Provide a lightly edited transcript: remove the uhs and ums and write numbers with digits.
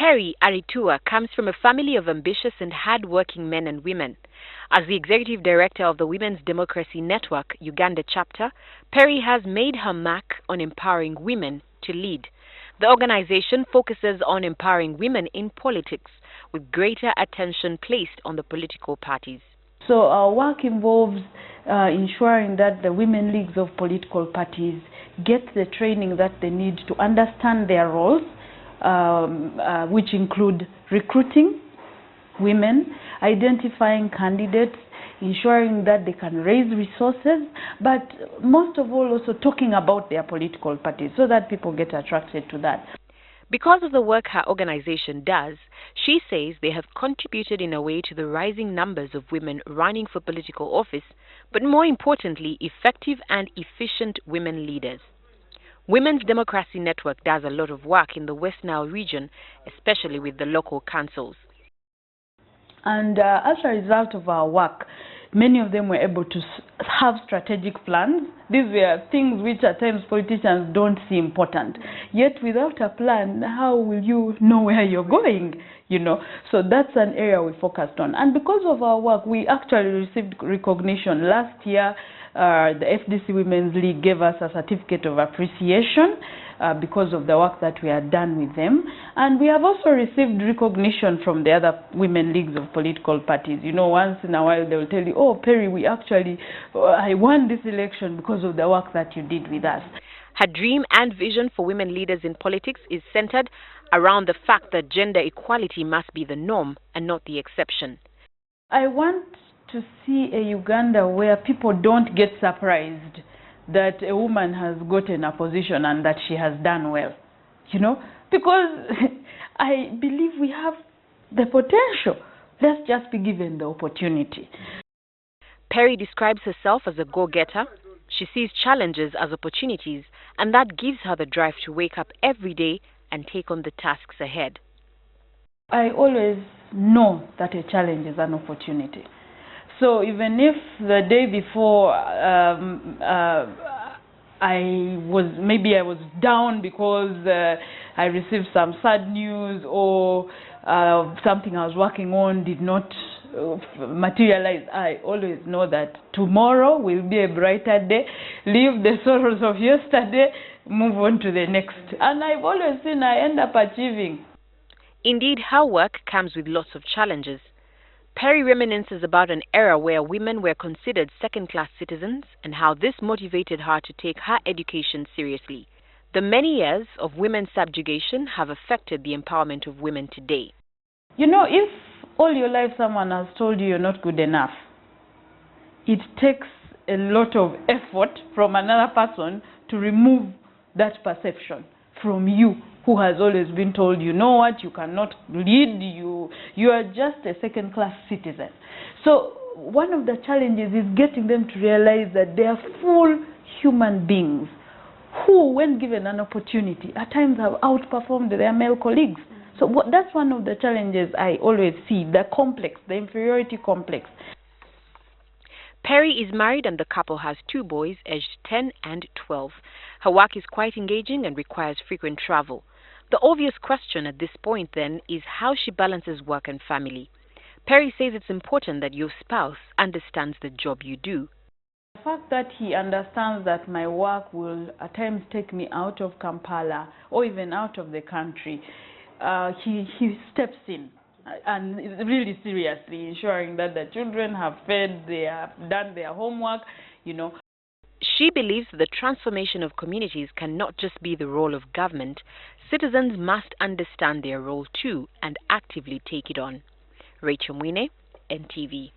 Perry Aritua comes from a family of ambitious and hard-working men and women. As the executive director of the Women's Democracy Network Uganda chapter, Perry has made her mark on empowering women to lead. The organization focuses on empowering women in politics, with greater attention placed on the political parties. So our work involves ensuring that the women leagues of political parties get the training that they need to understand their roles, which include recruiting women, identifying candidates, ensuring that they can raise resources, but most of all also talking about their political parties so that people get attracted to that. Because of the work her organization does, she says they have contributed in a way to the rising numbers of women running for political office, but more importantly, effective and efficient women leaders. Women's Democracy Network does a lot of work in the West Nile region, especially with the local councils. And as a result of our work, many of them were able to have strategic plans. These were things which at times politicians don't see important. Yet without a plan, how will you know where you're going? So that's an area we focused on. And because of our work, we actually received recognition. Last year, the FDC Women's League gave us a certificate of appreciation because of the work that we had done with them. And we have also received recognition from the other women leagues of political parties. Once in a while they will tell you, oh, Perry, I won this election because of the work that you did with us. Her dream and vision for women leaders in politics is centered around the fact that gender equality must be the norm and not the exception. I want to see a Uganda where people don't get surprised that a woman has gotten a position and that she has done well, because I believe we have the potential. Let's just be given the opportunity. Perry describes herself as a go-getter. She sees challenges as opportunities, and that gives her the drive to wake up every day and take on the tasks ahead. I always know that a challenge is an opportunity. So even if the day before I was down because I received some sad news or something I was working on did not materialize, I always know that tomorrow will be a brighter day. Leave the sorrows of yesterday, move on to the next. And I've always seen I end up achieving. Indeed, her work comes with lots of challenges. Perry reminisces about an era where women were considered second-class citizens and how this motivated her to take her education seriously. The many years of women's subjugation have affected the empowerment of women today. If all your life someone has told you you're not good enough, it takes a lot of effort from another person to remove that perception from you, who has always been told, you cannot lead, you are just a second-class citizen. So one of the challenges is getting them to realize that they are full human beings who, when given an opportunity, at times have outperformed their male colleagues. So that's one of the challenges I always see, the inferiority complex. Perry is married and the couple has 2 boys aged 10 and 12. Her work is quite engaging and requires frequent travel. The obvious question at this point then is how she balances work and family. Perry says it's important that your spouse understands the job you do. The fact that he understands that my work will at times take me out of Kampala or even out of the country, he steps in and really seriously ensuring that the children have fed, they have done their homework, She believes the transformation of communities cannot just be the role of government. Citizens must understand their role too and actively take it on. Rachel Mwine, NTV.